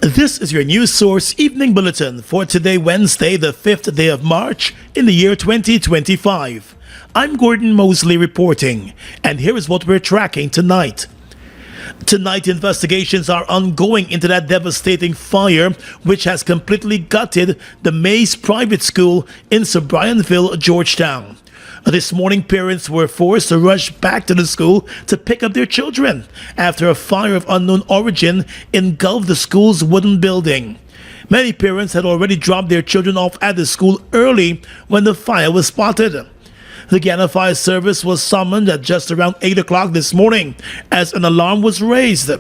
This is your news source evening bulletin for today, Wednesday, the 5th day of March in the year 2025. I'm Gordon Mosley reporting, and here is what we're tracking tonight. Tonight, investigations are ongoing into that devastating fire which has completely gutted the Mays Private School in Sobrianville, Georgetown. This morning, parents were forced to rush back to the school to pick up their children after a fire of unknown origin engulfed the school's wooden building. Many parents had already dropped their children off at the school early when the fire was spotted. The Guyana Fire Service was summoned at just around 8 o'clock this morning as an alarm was raised.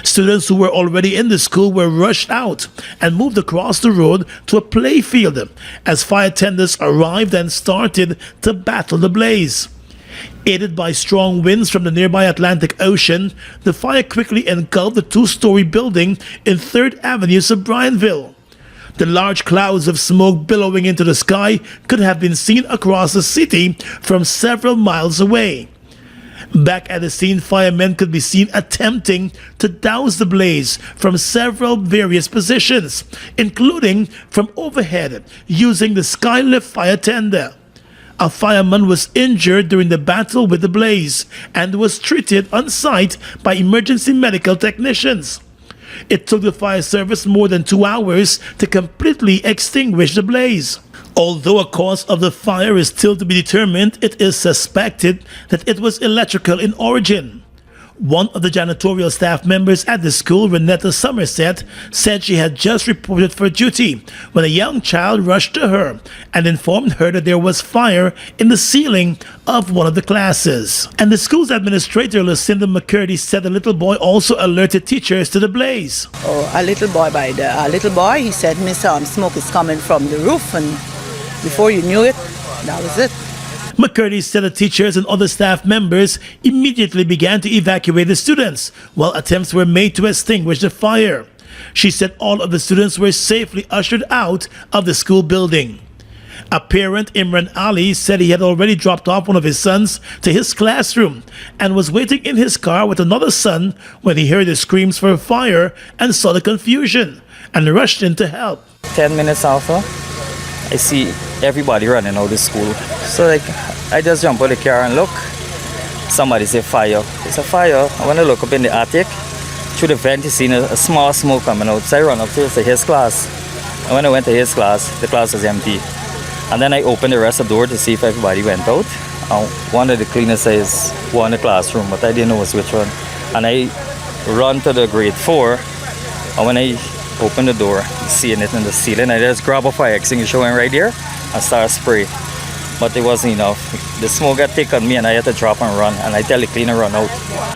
Students who were already in the school were rushed out and moved across the road to a play field as fire tenders arrived and started to battle the blaze. Aided by strong winds from the nearby Atlantic Ocean, the fire quickly engulfed the two-story building in 3rd Avenue, Sobrianville. The large clouds of smoke billowing into the sky could have been seen across the city from several miles away. Back at the scene, firemen could be seen attempting to douse the blaze from several various positions, including from overhead using the skylift fire tender. A fireman was injured during the battle with the blaze and was treated on site by emergency medical technicians. It took the fire service more than 2 hours to completely extinguish the blaze. Although a cause of the fire is still to be determined, it is suspected that it was electrical in origin. One of the janitorial staff members at the school, Renetta Somerset, said she had just reported for duty when a young child rushed to her and informed her that there was fire in the ceiling of one of the classes. And the school's administrator, Lucinda McCurdy, said the little boy also alerted teachers to the blaze. A little boy, he said, Miss, smoke is coming from the roof, and before you knew it, that was it. McCurdy said the teachers and other staff members immediately began to evacuate the students, while attempts were made to extinguish the fire. She said all of the students were safely ushered out of the school building. A parent, Imran Ali, said he had already dropped off one of his sons to his classroom and was waiting in his car with another son when he heard the screams for a fire and saw the confusion and rushed in to help. 10 minutes after, I see everybody running out of school. So I just jump out of the car and look. Somebody say fire. It's a fire. I want to look up in the attic. Through the vent, you see a small smoke coming out. So I run up to his class. And when I went to his class, the class was empty. And then I opened the rest of the door to see if everybody went out. One of the cleaners says one in the classroom, but I didn't know which one. And I run to the grade 4. And when I open the door, seeing it in the ceiling, I just grab a fire extinguisher right there and start spray. But it wasn't enough. The smoke got thick on me and I had to drop and run, and I tell the cleaner run out.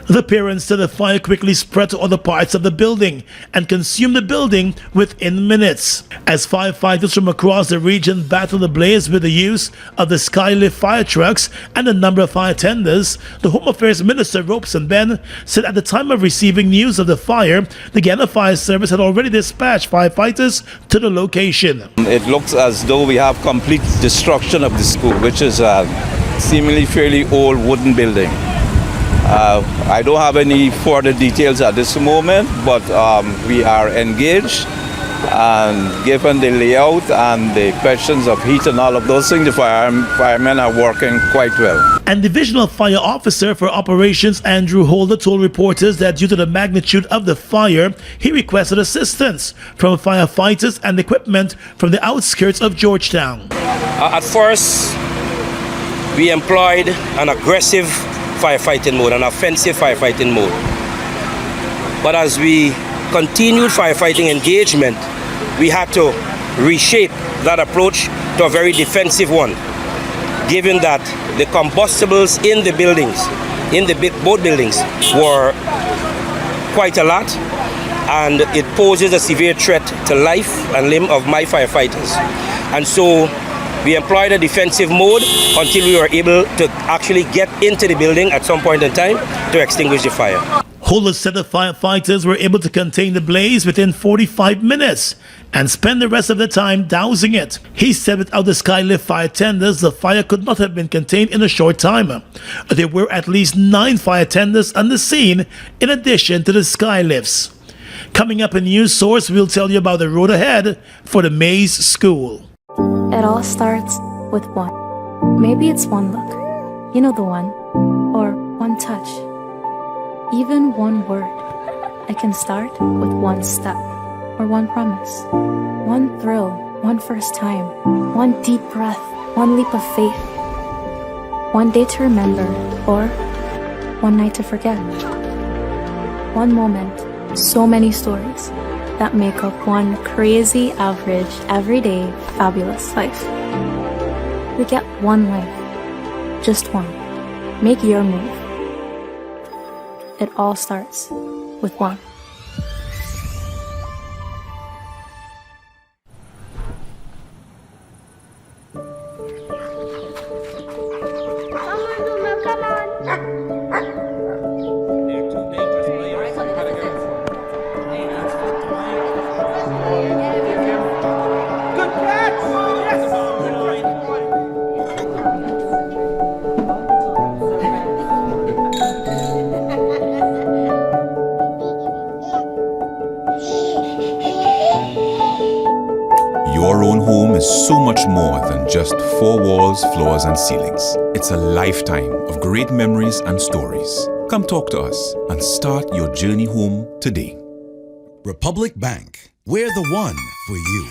The parents said the fire quickly spread to other parts of the building and consumed the building within minutes. As firefighters from across the region battled the blaze with the use of the skylift fire trucks and a number of fire tenders, the Home Affairs Minister Robeson Ben said at the time of receiving news of the fire, the Guyana Fire Service had already dispatched firefighters to the location. It looks as though we have complete destruction of the school, which is a seemingly fairly old wooden building. I don't have any further details at this moment, but we are engaged, and given the layout and the questions of heat and all of those things, the firemen are working quite well. And Divisional Fire Officer for Operations Andrew Holder told reporters that due to the magnitude of the fire, he requested assistance from firefighters and equipment from the outskirts of Georgetown. At first, we employed an aggressive firefighting mode, an offensive firefighting mode. But as we continued firefighting engagement, we had to reshape that approach to a very defensive one, given that the combustibles in the buildings, both buildings, were quite a lot, and it poses a severe threat to life and limb of my firefighters. And so we employed a defensive mode until we were able to actually get into the building at some point in time to extinguish the fire. Holder said the firefighters were able to contain the blaze within 45 minutes and spend the rest of the time dousing it. He said without the skylift fire tenders, the fire could not have been contained in a short time. There were at least 9 fire tenders on the scene in addition to the skylifts. Coming up in News Source, we'll tell you about the road ahead for the Mays School. It all starts with one. Maybe it's one look, you know the one, or one touch, even one word. It can start with one step, or one promise, one thrill, one first time, one deep breath, one leap of faith, one day to remember, or one night to forget. One moment, so many stories that make up one crazy, average, everyday, fabulous life. We get one life, just one. Make your move. It all starts with one. Your own home is so much more than just four walls, floors, and ceilings. It's a lifetime of great memories and stories. Come talk to us and start your journey home today. Republic Bank, we're the one for you.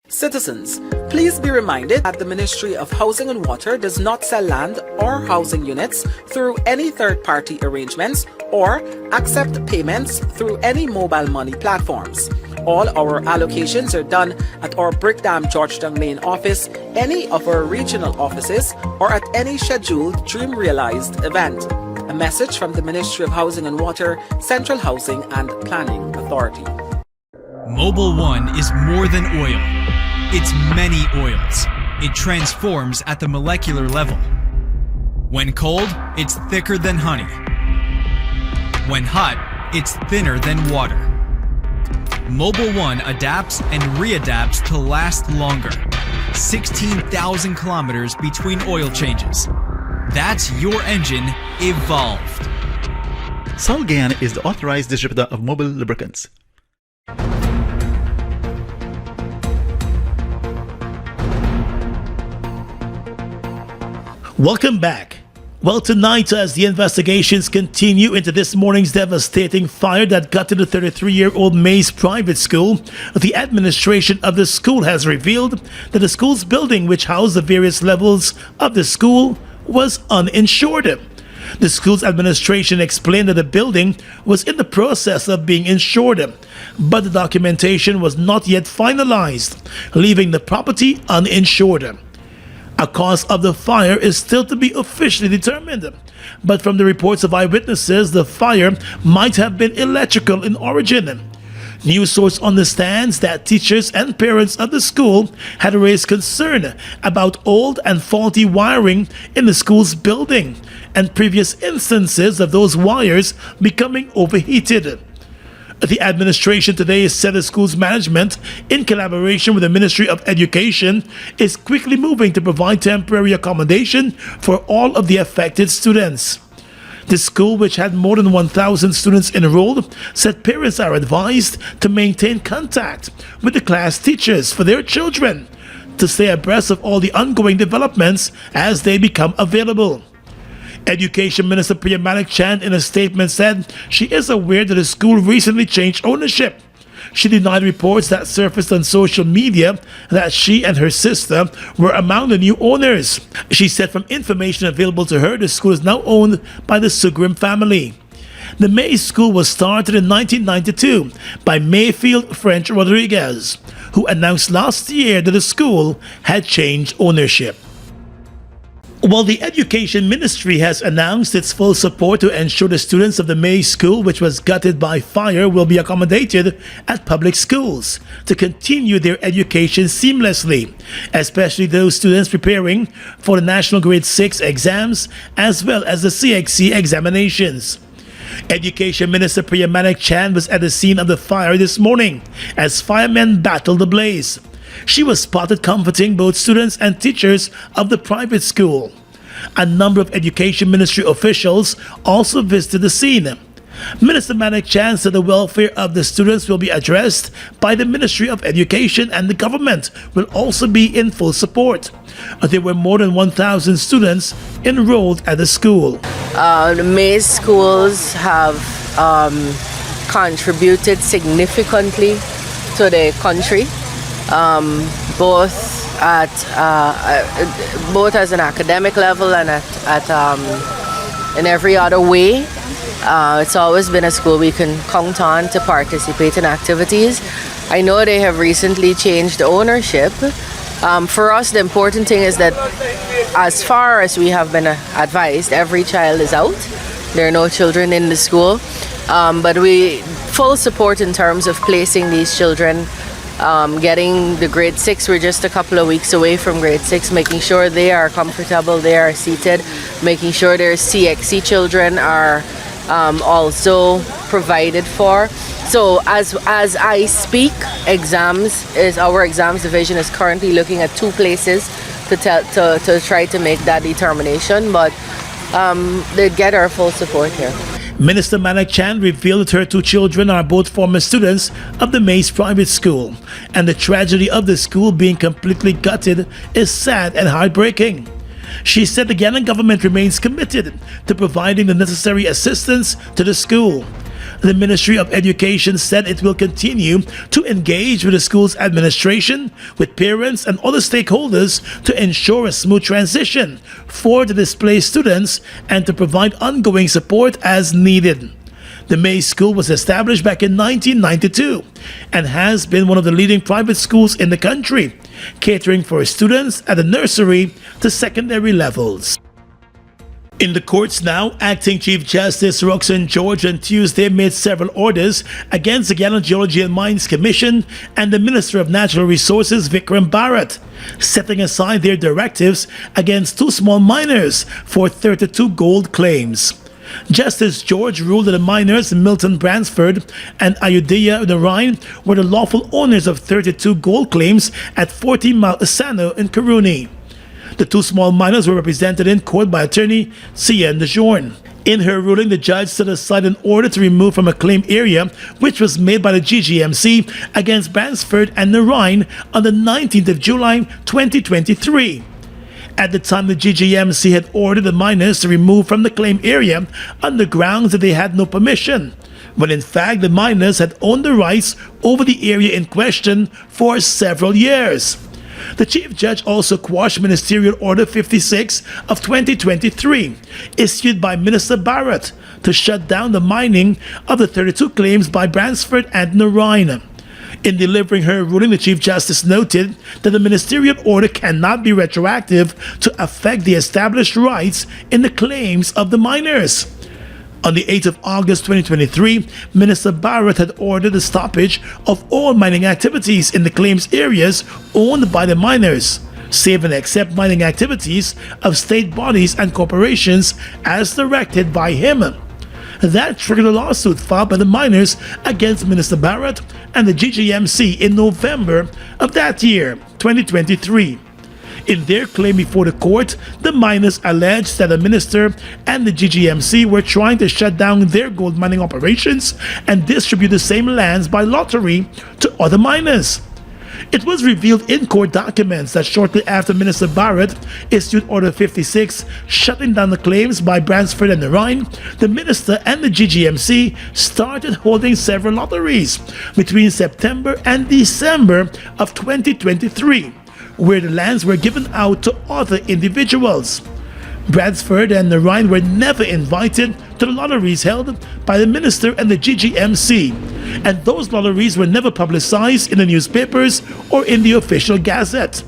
Citizens, please be reminded that the Ministry of Housing and Water does not sell land or housing units through any third-party arrangements or accept payments through any mobile money platforms. All our allocations are done at our Brickdam Georgetown Lane office, any of our regional offices, or at any scheduled Dream Realized event. A message from the Ministry of Housing and Water, Central Housing and Planning Authority. Mobil 1 is more than oil. It's many oils. It transforms at the molecular level. When cold, it's thicker than honey. When hot, it's thinner than water. Mobil 1 adapts and readapts to last longer. 16,000 kilometers between oil changes. That's your engine evolved. Guyana is the authorized distributor of Mobil lubricants. Welcome back. Well, tonight, as the investigations continue into this morning's devastating fire that gutted a 33-year-old Mays private school, the administration of the school has revealed that the school's building, which housed the various levels of the school, was uninsured. The school's administration explained that the building was in the process of being insured, but the documentation was not yet finalized, leaving the property uninsured. A cause of the fire is still to be officially determined, but from the reports of eyewitnesses, the fire might have been electrical in origin. News Source understands that teachers and parents of the school had raised concern about old and faulty wiring in the school's building and previous instances of those wires becoming overheated. The administration today said the school's management, in collaboration with the Ministry of Education, is quickly moving to provide temporary accommodation for all of the affected students. The school, which had more than 1,000 students enrolled, said parents are advised to maintain contact with the class teachers for their children to stay abreast of all the ongoing developments as they become available. Education Minister Priya Malik Chand in a statement said she is aware that the school recently changed ownership. She denied reports that surfaced on social media that she and her sister were among the new owners. She said from information available to her, the school is now owned by the Sugrim family. The Mays School was started in 1992 by Mayfield French Rodriguez, who announced last year that the school had changed ownership. While the Education Ministry has announced its full support to ensure the students of the May School, which was gutted by fire, will be accommodated at public schools to continue their education seamlessly, especially those students preparing for the National Grade 6 exams as well as the CXC examinations. Education Minister Priya Manik Chan was at the scene of the fire this morning as firemen battled the blaze. She was spotted comforting both students and teachers of the private school. A number of Education Ministry officials also visited the scene. Minister Manik Chan said the welfare of the students will be addressed by the Ministry of Education, and the government will also be in full support. There were more than 1,000 students enrolled at the school. The May schools have contributed significantly to the country. Both as an academic level and in every other way. It's always been a school we can count on to participate in activities. I know they have recently changed ownership. For us, the important thing is that as far as we have been advised, every child is out. There are no children in the school. But we full support in terms of placing these children. Getting the grade 6, we're just a couple of weeks away from grade 6, making sure they are comfortable, they are seated, making sure their CXC children are also provided for. So as I speak, our exams division is currently looking at 2 places to try to make that determination, but they get our full support here. Minister Manik Chan revealed that her 2 children are both former students of the Mays private school, and the tragedy of the school being completely gutted is sad and heartbreaking. She said the Guyana government remains committed to providing the necessary assistance to the school. The Ministry of Education said it will continue to engage with the school's administration, with parents and other stakeholders to ensure a smooth transition for the displaced students and to provide ongoing support as needed. The May School was established back in 1992 and has been one of the leading private schools in the country, catering for students at the nursery to secondary levels. In the courts now, Acting Chief Justice Roxanne George on Tuesday made several orders against the Guyana Geology and Mines Commission and the Minister of Natural Resources Vikram Bharat, setting aside their directives against 2 small miners for 32 gold claims. Justice George ruled that the miners Milton Bransford and Ayodhya Narayan were the lawful owners of 32 gold claims at 14 Mount Asano in Karuni. The 2 small miners were represented in court by attorney Sian DeJorn. In her ruling, the judge set aside an order to remove from a claim area which was made by the GGMC against Bransford and Narayan on the 19th of July 2023. At the time, the GGMC had ordered the miners to remove from the claim area on the grounds that they had no permission, when in fact the miners had owned the rights over the area in question for several years. The Chief Judge also quashed Ministerial Order 56 of 2023, issued by Minister Bharat, to shut down the mining of the 32 claims by Bransford and Narayan. In delivering her ruling, the Chief Justice noted that the ministerial order cannot be retroactive to affect the established rights in the claims of the miners. On the 8th of August 2023, Minister Bharat had ordered the stoppage of all mining activities in the claims areas owned by the miners, save and except mining activities of state bodies and corporations as directed by him. That triggered a lawsuit filed by the miners against Minister Bharat and the GGMC in November of that year, 2023. In their claim before the court, the miners alleged that the minister and the GGMC were trying to shut down their gold mining operations and distribute the same lands by lottery to other miners. It was revealed in court documents that shortly after Minister Bharat issued Order 56 shutting down the claims by Bransford and Narayan, the minister and the GGMC started holding several lotteries between September and December of 2023, where the lands were given out to other individuals. Bransford and Narayan were never invited to the lotteries held by the minister and the GGMC, and those lotteries were never publicized in the newspapers or in the official gazette.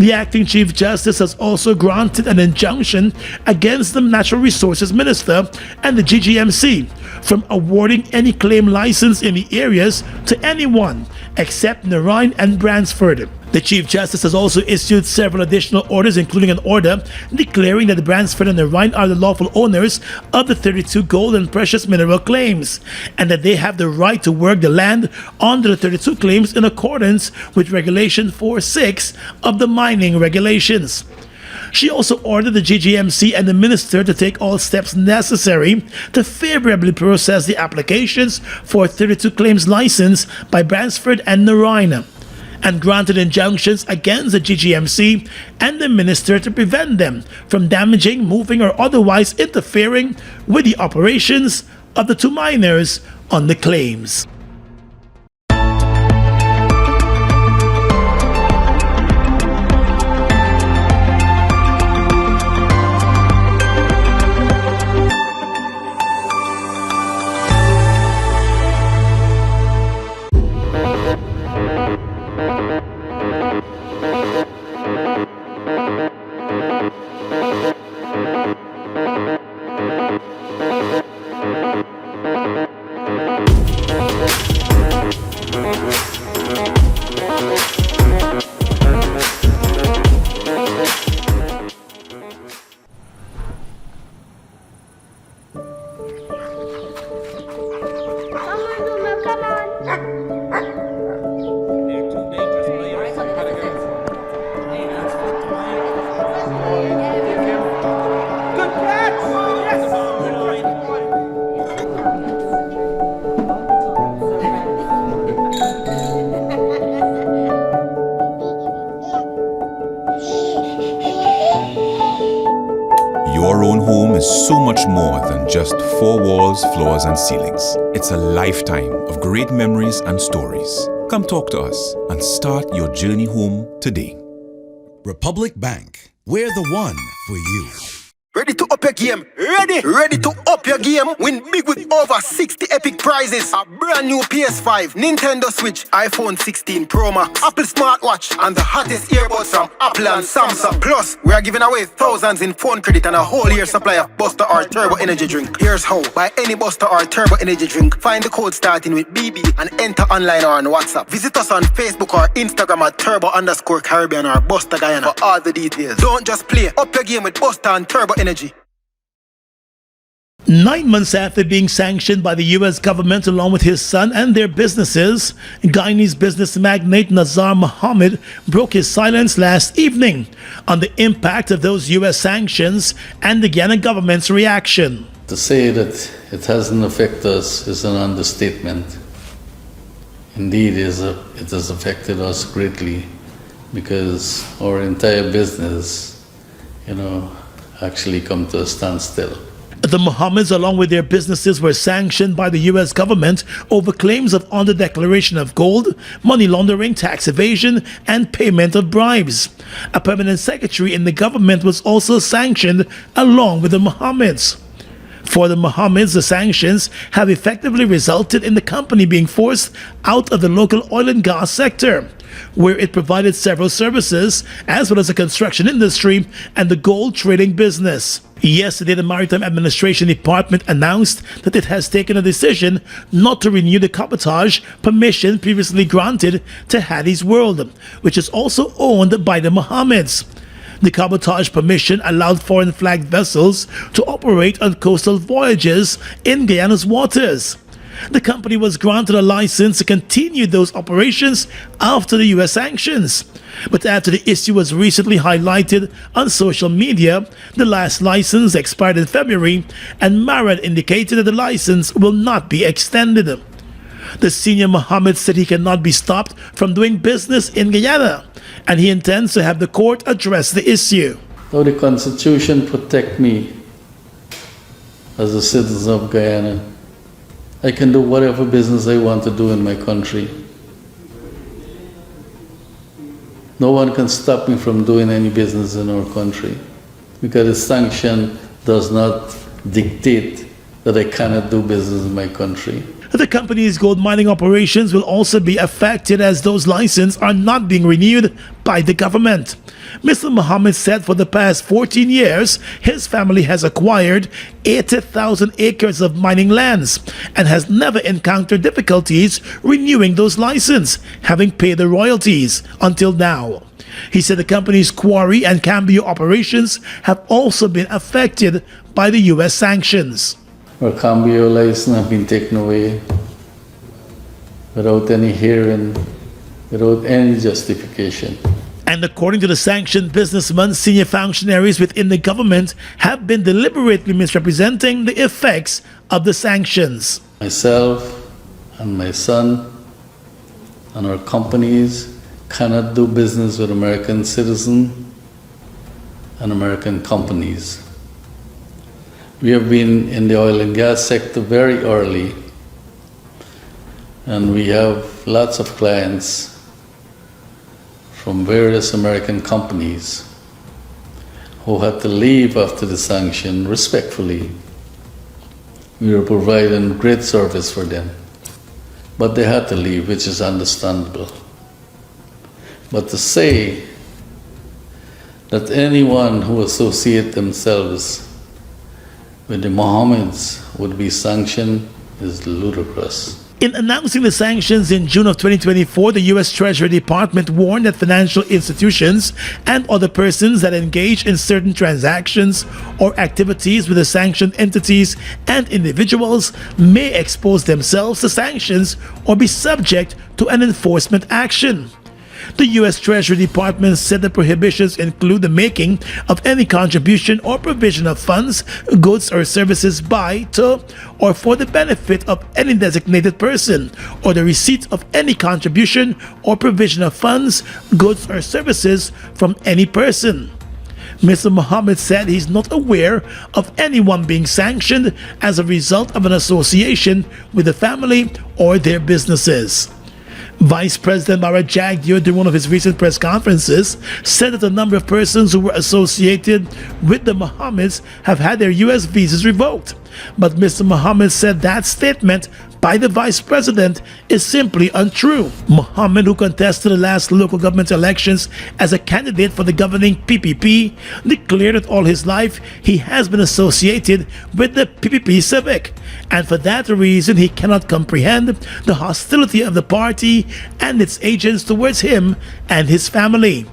The acting Chief Justice has also granted an injunction against the Natural Resources Minister and the GGMC from awarding any claim license in the areas to anyone except Narine and Bransford. The Chief Justice has also issued several additional orders, including an order declaring that Bransford and Narine are the lawful owners of the 32 gold and precious mineral claims, and that they have the right to work the land under the 32 claims in accordance with Regulation 4.6 of the mining regulations. She also ordered the GGMC and the minister to take all steps necessary to favorably process the applications for 32 claims license by Bransford and Narine, and granted injunctions against the GGMC and the minister to prevent them from damaging, moving, or otherwise interfering with the operations of the two miners on the claims. Your own home is so much more than just four walls, floors, and ceilings. It's a lifetime of great memories and stories. Come talk to us and start your journey home today. Republic Bank, we're the one for you. Ready to up your game? Ready to up your game? Win big with over 60 epic prizes. A brand new PS5, Nintendo Switch, iPhone 16 Pro Max, Apple smartwatch, and the hottest earbuds from Apple and Samsung. Plus, we are giving away thousands in phone credit and a whole year supply of Buster or Turbo Energy drink. Here's how. Buy any Buster or Turbo Energy drink, find the code starting with BB and enter online or on WhatsApp. Visit us on Facebook or Instagram at Turbo_Caribbean or Buster Guyana for all the details. Don't just play. Up your game with Buster and Turbo Energy. 9 months after being sanctioned by the U.S. government along with his son and their businesses, Guyanese business magnate Nazar Mohammed broke his silence last evening on the impact of those U.S. sanctions and the Guyana government's reaction. To say that it hasn't affected us is an understatement. Indeed, it has affected us greatly because our entire business, actually come to a standstill. The Mohammeds, along with their businesses, were sanctioned by the U.S. government over claims of under-declaration of gold, money laundering, tax evasion, and payment of bribes. A permanent secretary in the government was also sanctioned along with the Mohammeds. For the Mohammeds, the sanctions have effectively resulted in the company being forced out of the local oil and gas sector, where it provided several services, as well as the construction industry and the gold trading business. Yesterday, the Maritime Administration Department announced that it has taken a decision not to renew the cabotage permission previously granted to Hattie's World, which is also owned by the Mohammeds. The cabotage permission allowed foreign flagged vessels to operate on coastal voyages in Guyana's waters. The company was granted a license to continue those operations after the U.S. sanctions. But after the issue was recently highlighted on social media, the last license expired in February, and Marad indicated that the license will not be extended. The senior Mohammed said he cannot be stopped from doing business in Guyana, and he intends to have the court address the issue. Though the Constitution protects me as a citizen of Guyana, I can do whatever business I want to do in my country. No one can stop me from doing any business in our country because the sanction does not dictate that I cannot do business in my country. The company's gold mining operations will also be affected as those licenses are not being renewed by the government. Mr. Mohammed said for the past 14 years, his family has acquired 80,000 acres of mining lands and has never encountered difficulties renewing those licenses, having paid the royalties until now. He said the company's quarry and Cambio operations have also been affected by the U.S. sanctions. Our Cambio license have been taken away without any hearing, without any justification. And according to the sanctioned businessmen, senior functionaries within the government have been deliberately misrepresenting the effects of the sanctions. Myself and my son and our companies cannot do business with American citizens and American companies. We have been in the oil and gas sector very early, and we have lots of clients from various American companies who had to leave after the sanction respectfully. We were providing great service for them, but they had to leave, which is understandable. But to say that anyone who associates themselves with the Mohammeds would be sanctioned is ludicrous. In announcing the sanctions in June of 2024, the U.S. Treasury Department warned that financial institutions and other persons that engage in certain transactions or activities with the sanctioned entities and individuals may expose themselves to sanctions or be subject to an enforcement action. The U.S. Treasury Department said the prohibitions include the making of any contribution or provision of funds, goods, or services by, to, or for the benefit of any designated person, or the receipt of any contribution or provision of funds, goods, or services from any person. Mr. Mohammed said he's not aware of anyone being sanctioned as a result of an association with the family or their businesses. Vice President Barra Jagdeo, during one of his recent press conferences, said that a number of persons who were associated with the Mohammeds have had their U.S. visas revoked. But Mr. Mohammed said that statement by the Vice President is simply untrue. Mohammed, who contested the last local government elections as a candidate for the governing PPP, declared that all his life he has been associated with the PPP Civic, and for that reason he cannot comprehend the hostility of the party and its agents towards him and his family.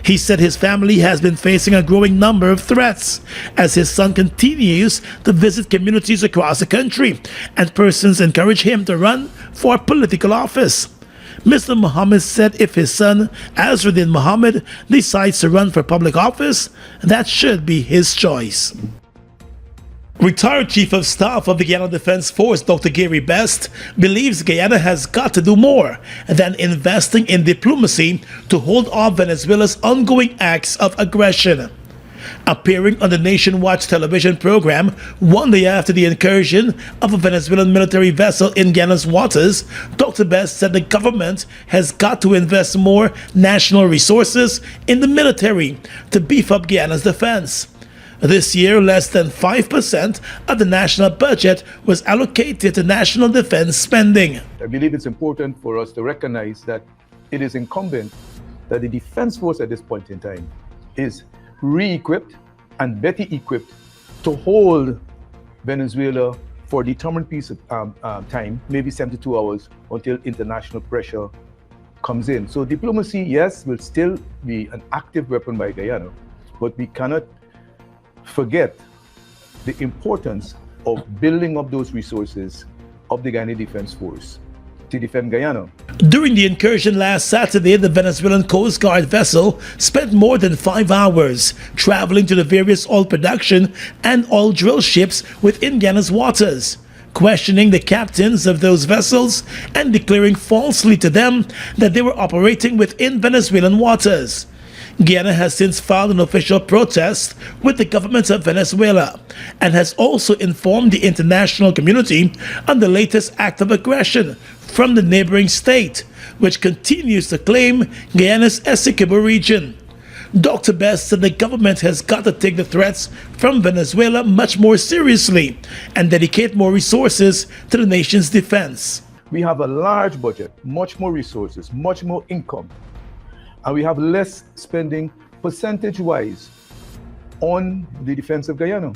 He said his family has been facing a growing number of threats as his son continues to visit communities across the country and persons encourage him to run for political office. Mr. Mohammed said if his son, Azruddin Mohammed, decides to run for public office, that should be his choice. Retired Chief of Staff of the Guyana Defense Force, Dr. Gary Best, believes Guyana has got to do more than investing in diplomacy to hold off Venezuela's ongoing acts of aggression. Appearing on the Nation Watch television program one day after the incursion of a Venezuelan military vessel in Guyana's waters, Dr. Best said the government has got to invest more national resources in the military to beef up Guyana's defense. This year, less than 5% of the national budget was allocated to national defense spending. I believe it's important for us to recognize that it is incumbent that the Defense Force at this point in time is re-equipped and better equipped to hold Venezuela for determined piece of time, maybe 72 hours, until international pressure comes in. So diplomacy, yes, will still be an active weapon by Guyana, but we cannot forget the importance of building up those resources of the Guyana Defense Force to defend Guyana. During the incursion last Saturday, the Venezuelan Coast Guard vessel spent more than 5 hours traveling to the various oil production and oil drill ships within Guyana's waters, questioning the captains of those vessels and declaring falsely to them that they were operating within Venezuelan waters. Guyana has since filed an official protest with the government of Venezuela and has also informed the international community on the latest act of aggression from the neighboring state, which continues to claim Guyana's Essequibo region. Dr. Best said the government has got to take the threats from Venezuela much more seriously and dedicate more resources to the nation's defense. We have a large budget, much more resources, much more income, and we have less spending percentage-wise on the defense of Guyana.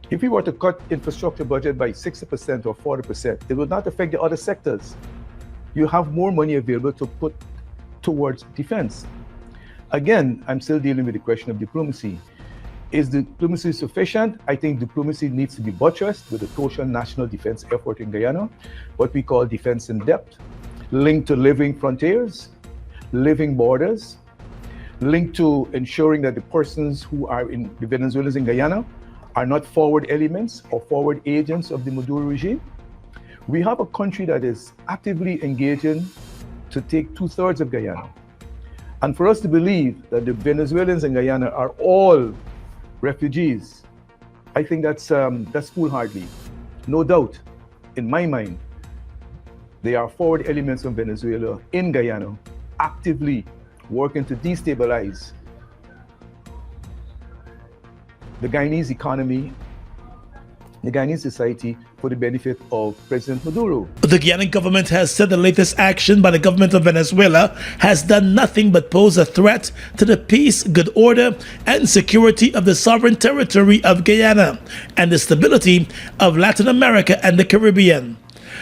If we were to cut infrastructure budget by 60% or 40%, it would not affect the other sectors. You have more money available to put towards defense. Again, I'm still dealing with the question of diplomacy. Is diplomacy sufficient? I think diplomacy needs to be buttressed with a total national defense effort in Guyana, what we call defense in depth, linked to living frontiers, living borders, linked to ensuring that the persons who are in the Venezuelans in Guyana are not forward elements or forward agents of the Maduro regime. We have a country that is actively engaging to take 2/3 of Guyana. And for us to believe that the Venezuelans in Guyana are all refugees, I think that's foolhardy. No doubt, in my mind, they are forward elements from Venezuela in Guyana, actively working to destabilize the Guyanese economy, the Guyanese society, for the benefit of President Maduro. The Guianan government has said the latest action by the government of Venezuela has done nothing but pose a threat to the peace, good order, and security of the sovereign territory of Guyana and the stability of Latin America and the Caribbean.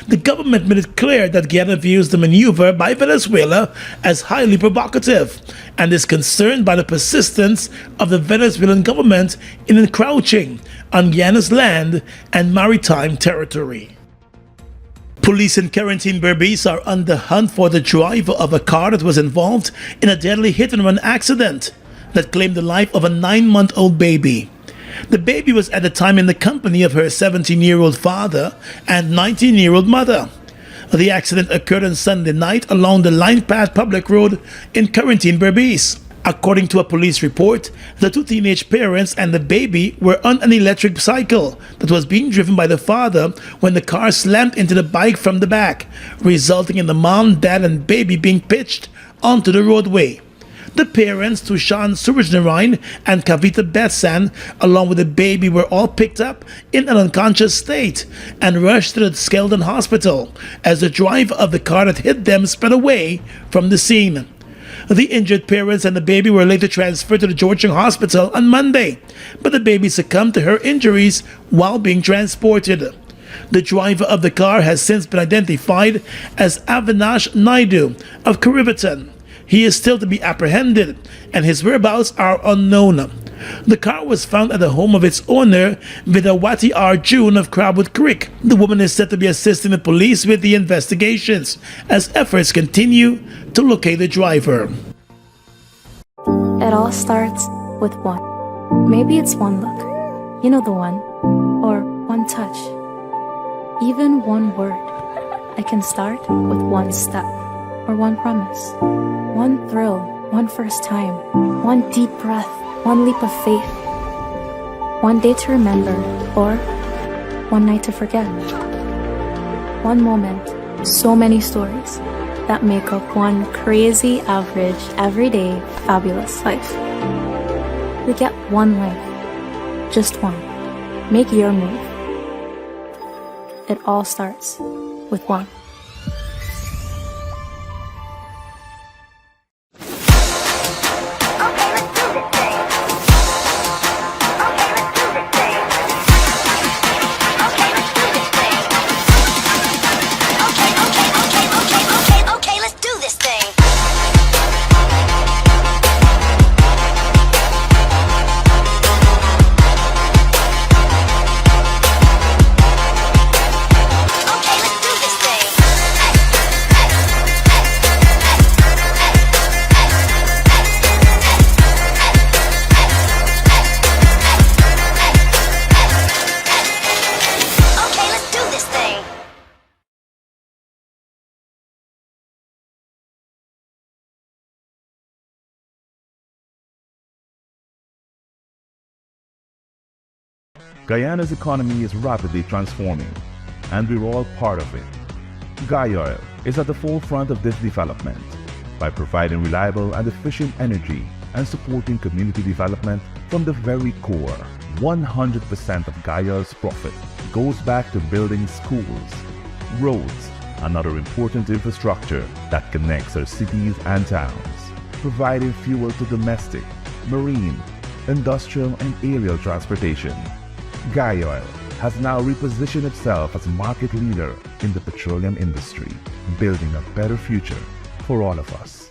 The government made it clear that Guyana views the maneuver by Venezuela as highly provocative and is concerned by the persistence of the Venezuelan government in encroaching on Guyana's land and maritime territory. Police in Quarantine Berbice are on the hunt for the driver of a car that was involved in a deadly hit-and-run accident that claimed the life of a 9-month-old baby. The baby was at the time in the company of her 17-year-old father and 19-year-old mother. The accident occurred on Sunday night along the Line Path Public Road in Quarantine Berbice. According to a police report, the two teenage parents and the baby were on an electric cycle that was being driven by the father when the car slammed into the bike from the back, resulting in the mom, dad, and baby being pitched onto the roadway. The parents, Tushan Surajnarayan and Kavita Betsan, along with the baby, were all picked up in an unconscious state and rushed to the Skeldon Hospital as the driver of the car that hit them sped away from the scene. The injured parents and the baby were later transferred to the Georgian Hospital on Monday, but the baby succumbed to her injuries while being transported. The driver of the car has since been identified as Avinash Naidu of Karibaton. He is still to be apprehended, and his whereabouts are unknown. The car was found at the home of its owner, Vidawati Arjun of Crabwood Creek. The woman is said to be assisting the police with the investigations as efforts continue to locate the driver. It all starts with one. Maybe it's one look, you know the one, or one touch, even one word. I can start with one step, or one promise. One thrill, one first time, one deep breath, one leap of faith, one day to remember, or one night to forget. One moment, so many stories that make up one crazy, average, everyday, fabulous life. We get one life, just one. Make your move. It all starts with one. Guyana's economy is rapidly transforming, and we're all part of it. Guyoil is at the forefront of this development by providing reliable and efficient energy and supporting community development from the very core. 100% of Gaya's profit goes back to building schools, roads, and other important infrastructure that connects our cities and towns, providing fuel to domestic, marine, industrial, and aerial transportation. Gaya Oil has now repositioned itself as a market leader in the petroleum industry, building a better future for all of us.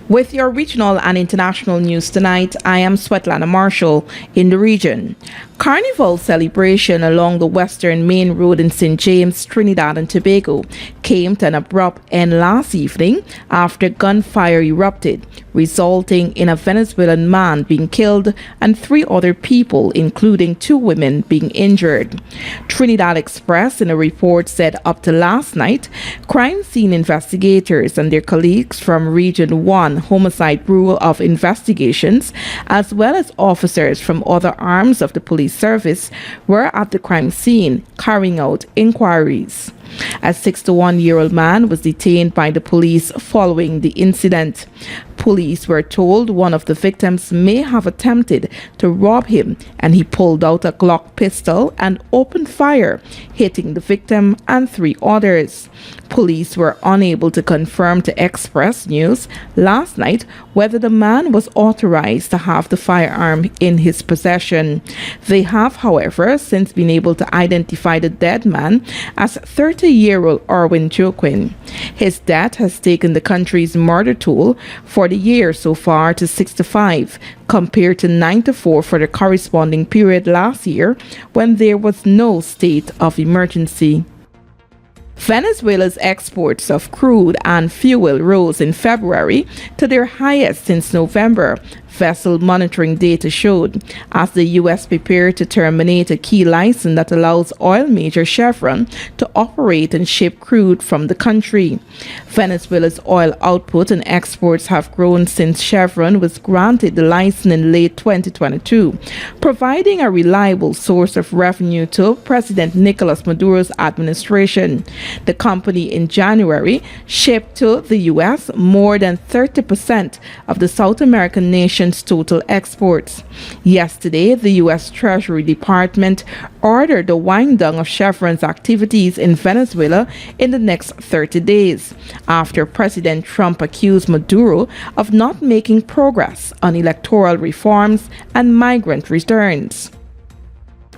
With your regional and international news tonight, I am Svetlana Marshall in the region. Carnival celebration along the western main road in St. James, Trinidad and Tobago came to an abrupt end last evening after gunfire erupted, resulting in a Venezuelan man being killed and 3 other people, including 2 women, being injured. Trinidad Express in a report said up to last night, crime scene investigators and their colleagues from Region 1 Homicide Bureau of Investigations, as well as officers from other arms of the police service, were at the crime scene carrying out inquiries. A 61-year-old man was detained by the police following the incident. Police were told one of the victims may have attempted to rob him, and he pulled out a Glock pistol and opened fire, hitting the victim and 3 others. Police were unable to confirm to Express News last night whether the man was authorized to have the firearm in his possession. They have, however, since been able to identify the dead man as 30-year-old Erwin Joaquin. His death has taken the country's murder toll for the year so far to 65, compared to 94 for the corresponding period last year when there was no state of emergency. Venezuela's exports of crude and fuel rose in February to their highest since November, vessel monitoring data showed, as the U.S. prepared to terminate a key license that allows oil major Chevron to operate and ship crude from the country. Venezuela's oil output and exports have grown since Chevron was granted the license in late 2022, providing a reliable source of revenue to President Nicolas Maduro's administration. The company in January shipped to the U.S. more than 30% of the South American nation's total exports. Yesterday, the U.S. Treasury Department ordered the wind down of Chevron's activities in Venezuela in the next 30 days, after President Trump accused Maduro of not making progress on electoral reforms and migrant returns.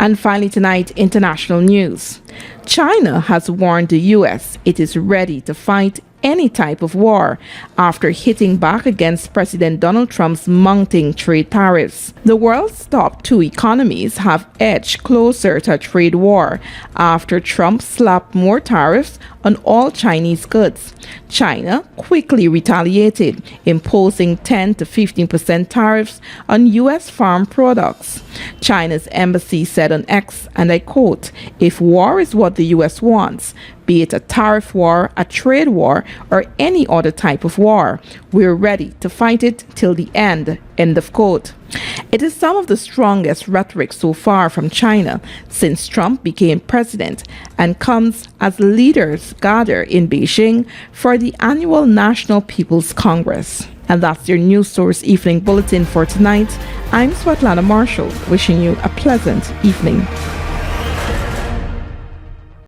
And finally tonight, international news. China has warned the U.S. it is ready to fight any type of war after hitting back against President Donald Trump's mounting trade tariffs. The world's top 2 economies have edged closer to a trade war after Trump slapped more tariffs on all Chinese goods. China quickly retaliated, imposing 10 to 15% tariffs on U.S. farm products. China's embassy said on X, and I quote, "If war is what the U.S. wants, be it a tariff war, a trade war, or any other type of war, we're ready to fight it till the end," end of quote. It is some of the strongest rhetoric so far from China since Trump became president, and comes as leaders gather in Beijing for the annual National People's Congress. And that's your News Source Evening Bulletin for tonight. I'm Svetlana Marshall, wishing you a pleasant evening.